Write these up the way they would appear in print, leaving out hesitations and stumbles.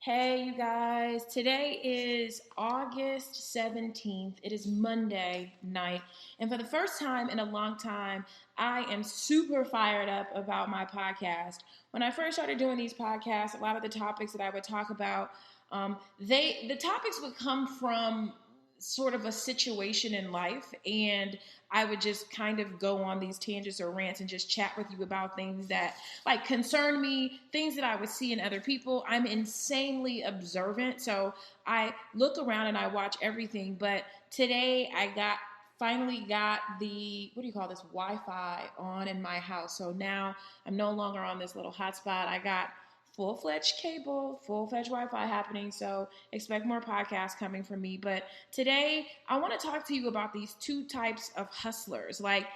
Hey, you guys. Today is August 17th. It is Monday night. And for the first time in a long time, I am super fired up about my podcast. When I first started doing these podcasts, a lot of the topics that I would talk about, the topics would come from sort of a situation in life, and I would just kind of go on these tangents or rants and just chat with you about things that like concern me, things that I would see in other people. I'm insanely observant, so I look around and I watch everything. But today finally got the, what do you call this, Wi-Fi on in my house. So now I'm no longer on this little hotspot. I got full-fledged cable, full-fledged Wi-Fi happening. So expect more podcasts coming from me. But today I want to talk to you about these two types of hustlers. Like,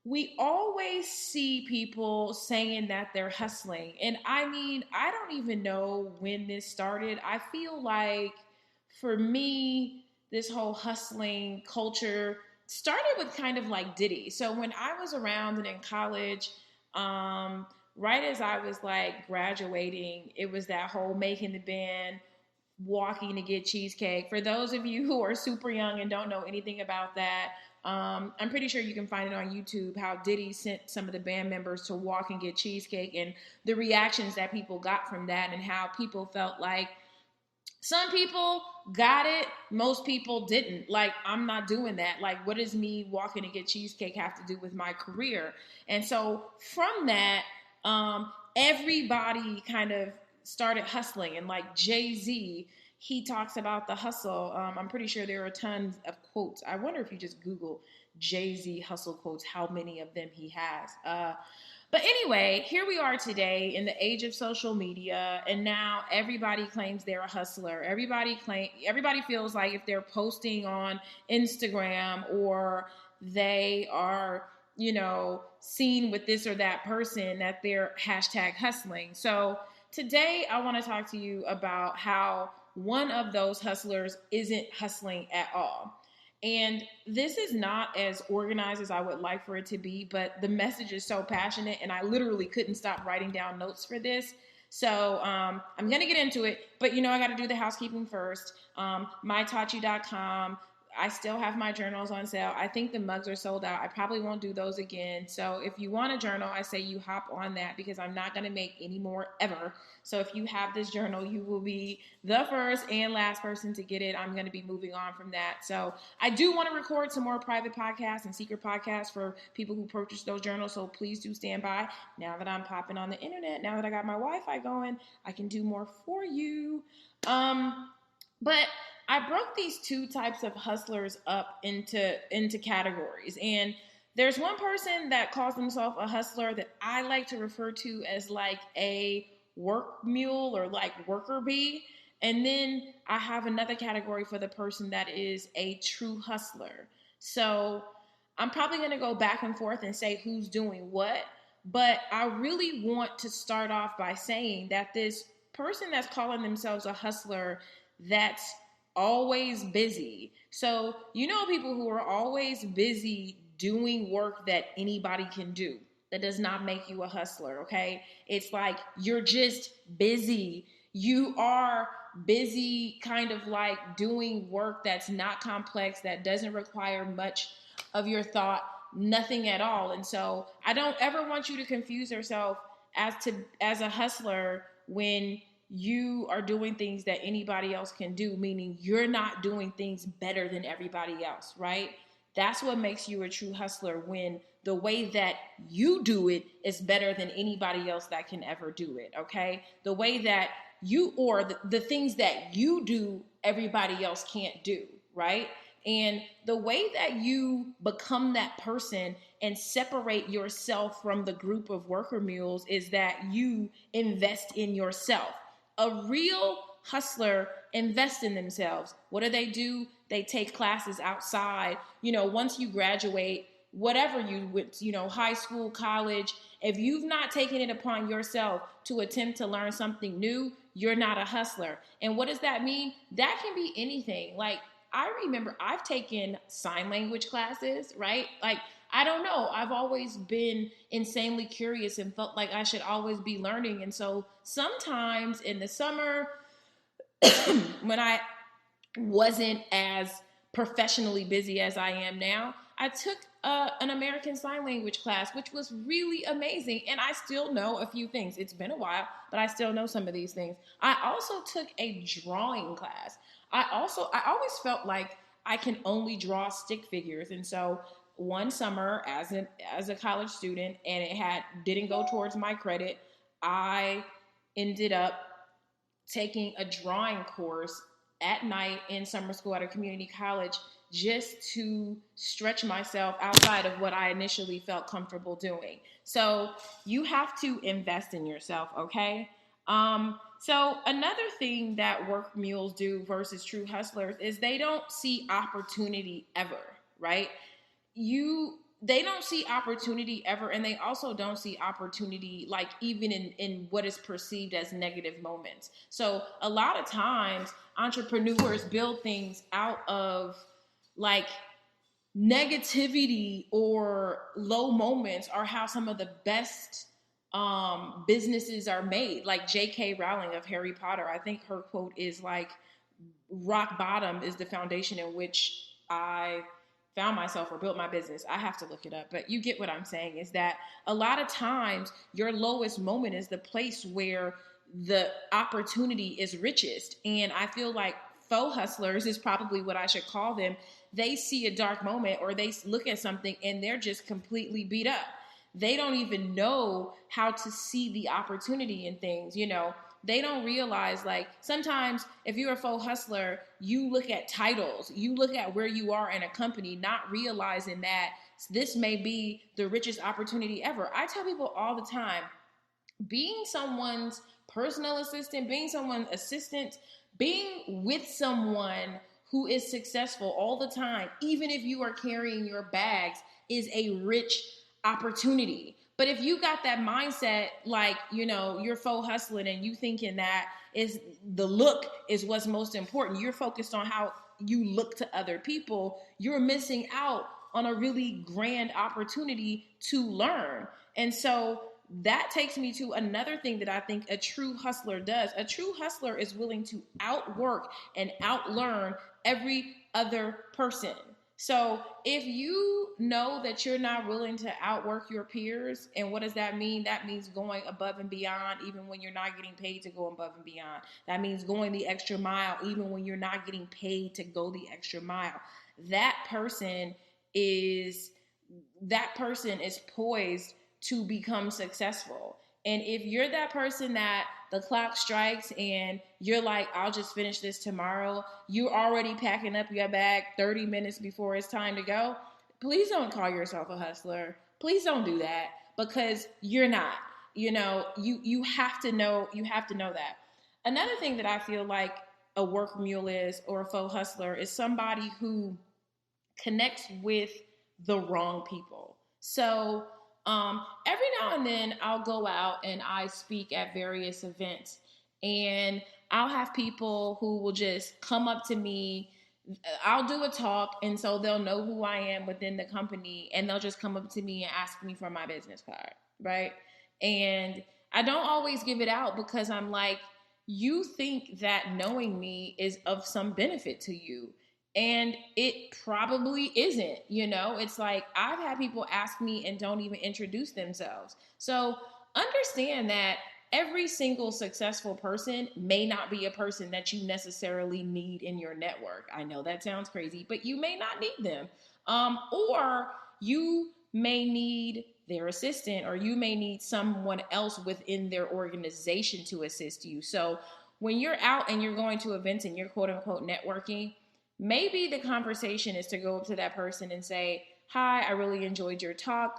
we always see people saying that they're hustling. And I mean, I don't even know when this started. I feel like for me, this whole hustling culture started with kind of like Diddy. So when I was around and in college, right as I was like graduating, it was that whole making the band, walking to get cheesecake. For those of you who are super young and don't know anything about that, I'm pretty sure you can find it on YouTube how Diddy sent some of the band members to walk and get cheesecake, and the reactions that people got from that, and how people felt like some people got it, most people didn't. Like, I'm not doing that. Like, what does me walking to get cheesecake have to do with my career? And so from that, everybody kind of started hustling. And like Jay-Z, he talks about the hustle. I'm pretty sure there are tons of quotes. I wonder if you just Google Jay-Z hustle quotes, how many of them he has. But anyway, here we are today in the age of social media, and now everybody claims they're a hustler. Everybody feels like if they're posting on Instagram or they are, seen with this or that person, that they're hashtag hustling. So today I want to talk to you about how one of those hustlers isn't hustling at all. And this is not as organized as I would like for it to be, but the message is so passionate, and I literally couldn't stop writing down notes for this. So I'm going to get into it, but I got to do the housekeeping first. mytachi.com. I still have my journals on sale. I think the mugs are sold out. I probably won't do those again. So if you want a journal, I say you hop on that, because I'm not going to make any more ever. So if you have this journal, you will be the first and last person to get it. I'm going to be moving on from that. So I do want to record some more private podcasts and secret podcasts for people who purchase those journals. So please do stand by. Now that I'm popping on the internet, now that I got my Wi-Fi going, I can do more for you. But I broke these two types of hustlers up into categories. And there's one person that calls himself a hustler that I like to refer to as like a work mule or like worker bee. And then I have another category for the person that is a true hustler. So I'm probably going to go back and forth and say who's doing what. But I really want to start off by saying that this person that's calling themselves a hustler, that's always busy. So, people who are always busy doing work that anybody can do. That does not make you a hustler, okay? It's like you're just busy. You are busy kind of like doing work that's not complex, that doesn't require much of your thought, nothing at all. And so I don't ever want you to confuse yourself as a hustler when you are doing things that anybody else can do, meaning you're not doing things better than everybody else, right? That's what makes you a true hustler, when the way that you do it is better than anybody else that can ever do it, okay? The way that the things that you do, everybody else can't do, right? And the way that you become that person and separate yourself from the group of worker mules is that you invest in yourself. A real hustler invests in themselves. What do? They take classes outside. Once you graduate, whatever you went, high school, college, if you've not taken it upon yourself to attempt to learn something new, you're not a hustler. And what does that mean? That can be anything. Like, I remember I've taken sign language classes, right? Like, I don't know. I've always been insanely curious and felt like I should always be learning. And so sometimes in the summer, when I wasn't as professionally busy as I am now, I took an American Sign Language class, which was really amazing. And I still know a few things. It's been a while, but I still know some of these things. I also took a drawing class. I always felt like I can only draw stick figures. And so one summer as a college student, and it didn't go towards my credit, I ended up taking a drawing course at night in summer school at a community college just to stretch myself outside of what I initially felt comfortable doing. So you have to invest in yourself, okay? So another thing that work mules do versus true hustlers is they don't see opportunity ever, right? They don't see opportunity ever, and they also don't see opportunity like even in what is perceived as negative moments. So a lot of times entrepreneurs build things out of like negativity or low moments are how some of the best businesses are made. Like J.K. Rowling of Harry Potter, I think her quote is like, rock bottom is the foundation in which I found myself or built my business. I have to look it up, but you get what I'm saying, is that a lot of times your lowest moment is the place where the opportunity is richest. And I feel like faux hustlers is probably what I should call them. They see a dark moment or they look at something and they're just completely beat up. They don't even know how to see the opportunity in things, you know. They don't realize, like, sometimes if you're a faux hustler, you look at titles, you look at where you are in a company, not realizing that this may be the richest opportunity ever. I tell people all the time, being someone's personal assistant, being someone's assistant, being with someone who is successful all the time, even if you are carrying your bags, is a rich opportunity. But if you got that mindset, like, you know, you're faux hustling and you thinking that is the look is what's most important, you're focused on how you look to other people, you're missing out on a really grand opportunity to learn. And so that takes me to another thing that I think a true hustler does. A true hustler is willing to outwork and outlearn every other person. So if you know that you're not willing to outwork your peers, and what does that mean? That means going above and beyond even when you're not getting paid to go above and beyond. That means going the extra mile even when you're not getting paid to go the extra mile. That person is poised to become successful. And if you're that person that the clock strikes and you're like, I'll just finish this tomorrow, you're already packing up your bag 30 minutes before it's time to go, please don't call yourself a hustler. Please don't do that, because you're not. You know, you have to know that. Another thing that I feel like a work mule is, or a faux hustler, is somebody who connects with the wrong people. So every now and then I'll go out and I speak at various events, and I'll have people who will just come up to me. I'll do a talk, and so they'll know who I am within the company, and they'll just come up to me and ask me for my business card, right? And I don't always give it out, because I'm like, you think that knowing me is of some benefit to you. And it probably isn't, you know? It's like, I've had people ask me and don't even introduce themselves. So understand that every single successful person may not be a person that you necessarily need in your network. I know that sounds crazy, but you may not need them. Or you may need their assistant, or you may need someone else within their organization to assist you. So when you're out and you're going to events and you're quote unquote networking, maybe the conversation is to go up to that person and say, hi, I really enjoyed your talk.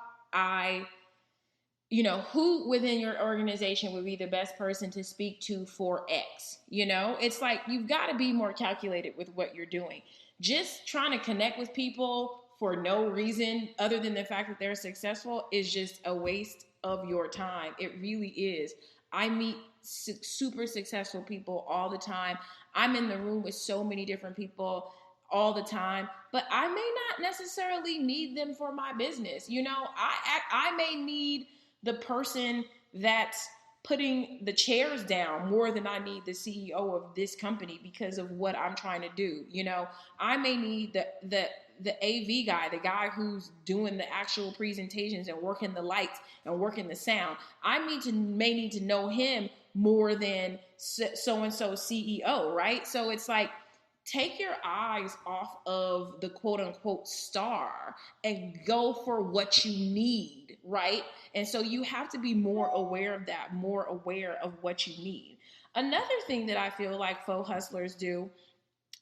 Who within your organization would be the best person to speak to for X? You know, it's like, you've got to be more calculated with what you're doing. Just trying to connect with people for no reason other than the fact that they're successful is just a waste of your time. It really is. I meet super successful people all the time. I'm in the room with so many different people all the time, but I may not necessarily need them for my business. You know, I may need the person that's putting the chairs down more than I need the CEO of this company because of what I'm trying to do. I may need the AV guy, the guy who's doing the actual presentations and working the lights and working the sound. I may need to know him more than so-and-so CEO, right? So it's like, take your eyes off of the quote unquote star and go for what you need, right? And so you have to be more aware of that, more aware of what you need. Another thing that I feel like faux hustlers do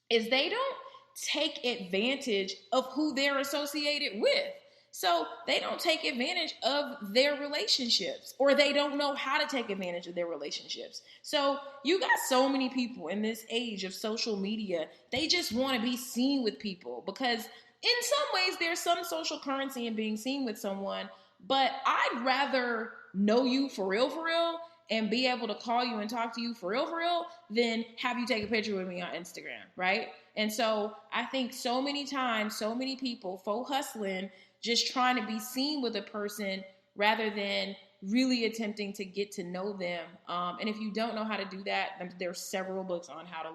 is they don't take advantage of who they're associated with. So they don't take advantage of their relationships, or they don't know how to take advantage of their relationships. So you got so many people in this age of social media, they just want to be seen with people because in some ways there's some social currency in being seen with someone, but I'd rather know you for real, and be able to call you and talk to you for real, than have you take a picture with me on Instagram, right? And so I think so many times, so many people faux hustling, just trying to be seen with a person rather than really attempting to get to know them. And if you don't know how to do that, there's several books on how to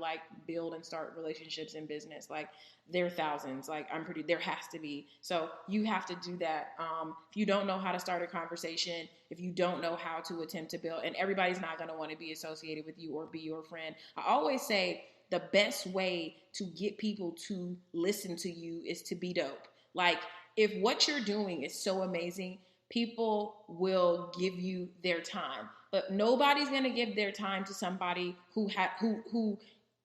build and start relationships in business. There are thousands. There has to be. So you have to do that. If you don't know how to start a conversation, if you don't know how to attempt to build, and everybody's not going to want to be associated with you or be your friend. I always say the best way to get people to listen to you is to be dope. If what you're doing is so amazing, people will give you their time. But nobody's going to give their time to somebody who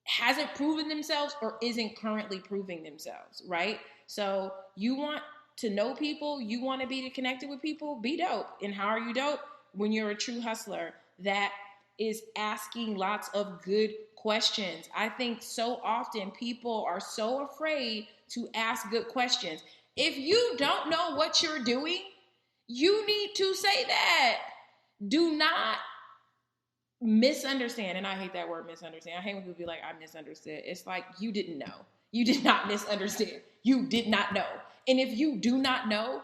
hasn't proven themselves or isn't currently proving themselves, right? So you want to know people, you want to be connected with people, be dope. And how are you dope? When you're a true hustler that is asking lots of good questions. I think so often people are so afraid to ask good questions. If you don't know what you're doing, you need to say that. Do not misunderstand. And I hate that word, misunderstand. I hate when people be like, I misunderstood. It's like, you didn't know. You did not misunderstand. You did not know. And if you do not know,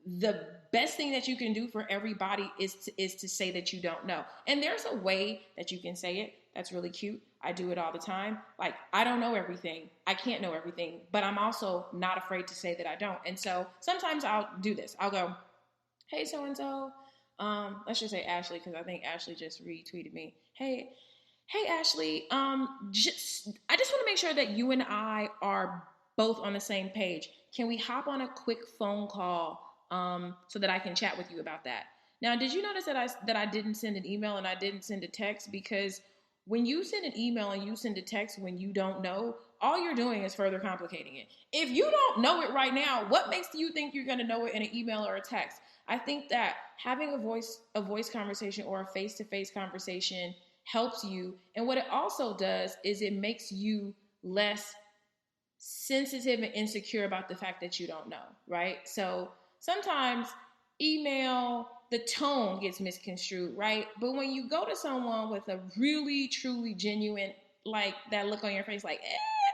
the best thing that you can do for everybody is to say that you don't know. And there's a way that you can say it that's really cute. I do it all the time. I don't know everything. I can't know everything, but I'm also not afraid to say that I don't. And so sometimes I'll do this. I'll go, hey, so-and-so. Let's just say Ashley, because I think Ashley just retweeted me. Hey, Ashley. I just want to make sure that you and I are both on the same page. Can we hop on a quick phone call so that I can chat with you about that? Now, did you notice that I didn't send an email and I didn't send a text? Because when you send an email and you send a text when you don't know, all you're doing is further complicating it. If you don't know it right now, what makes you think you're going to know it in an email or a text? I think that having a voice conversation or a face-to-face conversation helps you. And what it also does is it makes you less sensitive and insecure about the fact that you don't know, right? So sometimes email, the tone gets misconstrued, right? But when you go to someone with a really, truly genuine, that look on your face,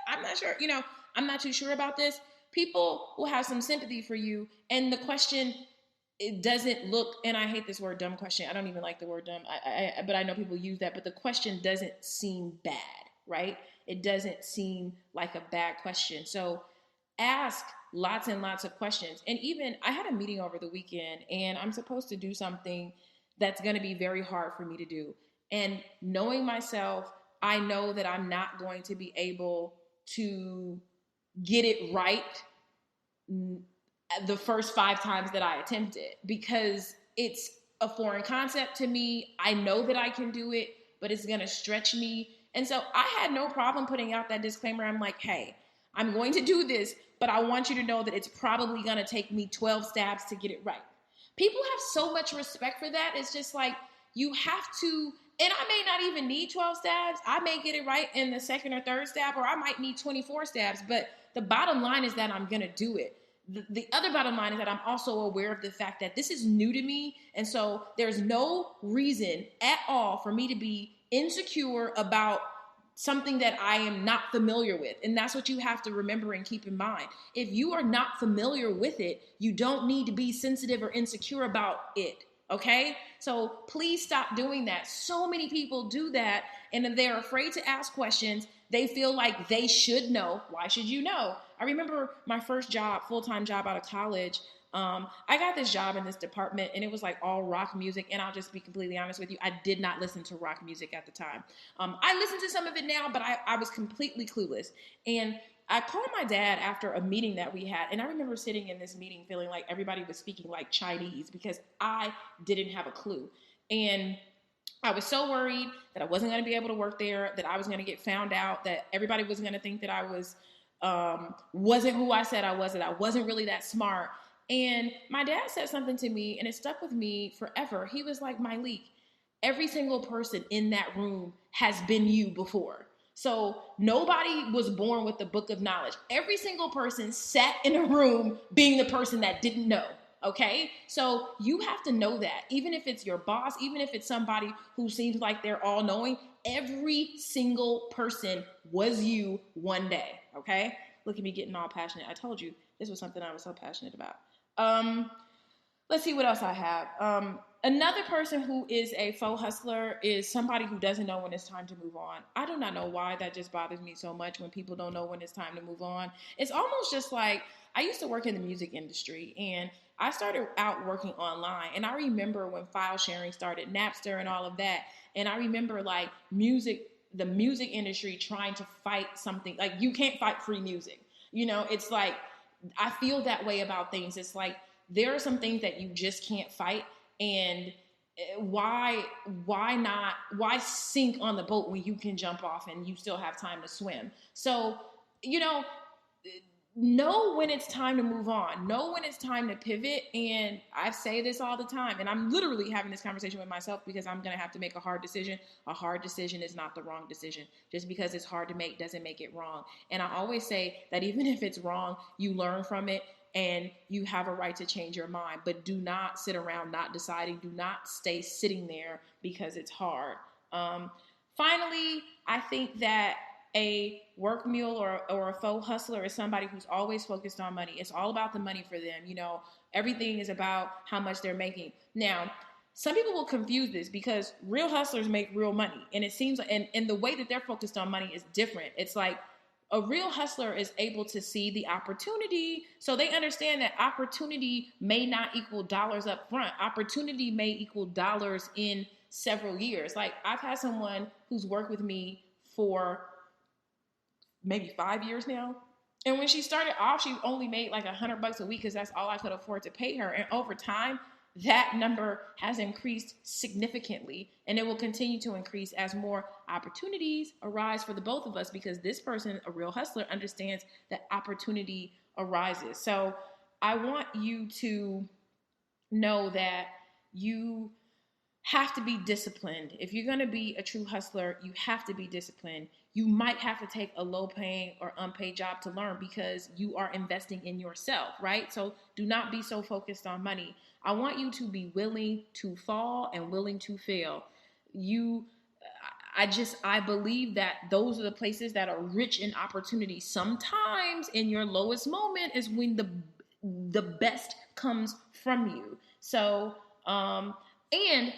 I'm not sure, I'm not too sure about this, people will have some sympathy for you. And the question, it doesn't look, and I hate this word dumb question. I don't even like the word dumb, but I know people use that. But the question doesn't seem bad, right? It doesn't seem like a bad question. So ask lots and lots of questions. And even I had a meeting over the weekend and I'm supposed to do something that's going to be very hard for me to do. And knowing myself, I know that I'm not going to be able to get it right the first 5 times that I attempt it because it's a foreign concept to me. I know that I can do it, but it's going to stretch me. And so I had no problem putting out that disclaimer. I'm like, hey, I'm going to do this, but I want you to know that it's probably going to take me 12 stabs to get it right. People have so much respect for that. It's just like, you have to, and I may not even need 12 stabs. I may get it right in the second or third stab, or I might need 24 stabs. But the bottom line is that I'm going to do it. The other bottom line is that I'm also aware of the fact that this is new to me. And so there's no reason at all for me to be insecure about something that I am not familiar with. And that's what you have to remember and keep in mind. If you are not familiar with it, you don't need to be sensitive or insecure about it. Okay? So please stop doing that. So many people do that, and they're afraid to ask questions. They feel like they should know. Why should you know? I remember my first job, full-time job out of college. I got this job in this department, and it was like all rock music. And I'll just be completely honest with you, I did not listen to rock music at the time. I listen to some of it now, but I was completely clueless. And I called my dad after a meeting that we had, and I remember sitting in this meeting feeling like everybody was speaking like Chinese because I didn't have a clue. And I was so worried that I wasn't going to be able to work there, that I was going to get found out, that everybody was going to think that I wasn't who I said I was, that I wasn't really that smart. And my dad said something to me, and it stuck with me forever. He was like, Myleik, every single person in that room has been you before. So nobody was born with the book of knowledge. Every single person sat in a room being the person that didn't know. Okay? So you have to know that. Even if it's your boss, even if it's somebody who seems like they're all knowing, every single person was you one day. Okay? Look at me getting all passionate. I told you this was something I was so passionate about. Let's see what else I have. Another person who is a faux hustler is somebody who doesn't know when it's time to move on. I do not know why that just bothers me so much when people don't know when it's time to move on. It's almost just like I used to work in the music industry, and I started out working online. And I remember when file sharing started, Napster and all of that. And I remember like the music industry trying to fight something. Like you can't fight free music. You know, it's like I feel that way about things. It's like there are some things that you just can't fight. And why sink on the boat when you can jump off and you still have time to swim? So, know when it's time to move on. Know when it's time to pivot. And I say this all the time, and I'm literally having this conversation with myself because I'm going to have to make a hard decision. A hard decision is not the wrong decision. Just because it's hard to make doesn't make it wrong. And I always say that even if it's wrong, you learn from it. And you have a right to change your mind, but do not sit around not deciding. Do not stay sitting there because it's hard. Finally, I think that a work mule or a faux hustler is somebody who's always focused on money. It's all about the money for them. Everything is about how much they're making. Now, some people will confuse this because real hustlers make real money. And it seems, and the way that they're focused on money is different. It's like, a real hustler is able to see the opportunity, so they understand that opportunity may not equal dollars up front. Opportunity may equal dollars in several years. Like I've had someone who's worked with me for maybe 5 years now. And when she started off, she only made like $100 a week because that's all I could afford to pay her. And over time, that number has increased significantly, and it will continue to increase as more opportunities arise for the both of us, because this person, a real hustler, understands that opportunity arises. So I want you to know that you have to be disciplined. If you're going to be a true hustler, you have to be disciplined. You might have to take a low paying or unpaid job to learn because you are investing in yourself, right? So do not be so focused on money. I want you to be willing to fall and willing to fail. I believe that those are the places that are rich in opportunity. Sometimes in your lowest moment is when the best comes from you. So, and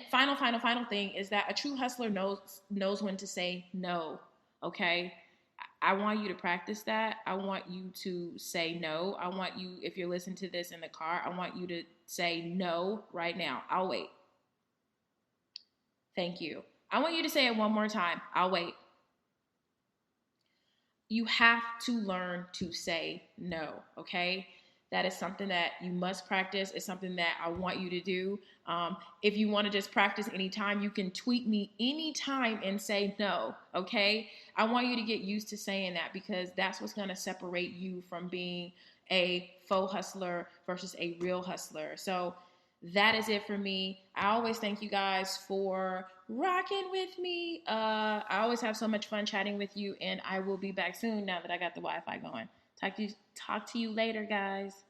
final thing is that a true hustler knows when to say no. Okay. I want you to practice that. I want you to say no. I want you, if you're listening to this in the car, I want you to say no right now. I'll wait. Thank you. I want you to say it one more time. I'll wait. You have to learn to say no, okay? That is something that you must practice. It's something that I want you to do. If you want to just practice anytime, you can tweet me anytime and say no, okay? I want you to get used to saying that, because that's what's going to separate you from being a faux hustler versus a real hustler. So that is it for me. I always thank you guys for rocking with me. I always have so much fun chatting with you, and I will be back soon now that I got the Wi-Fi going. Talk to you later, guys.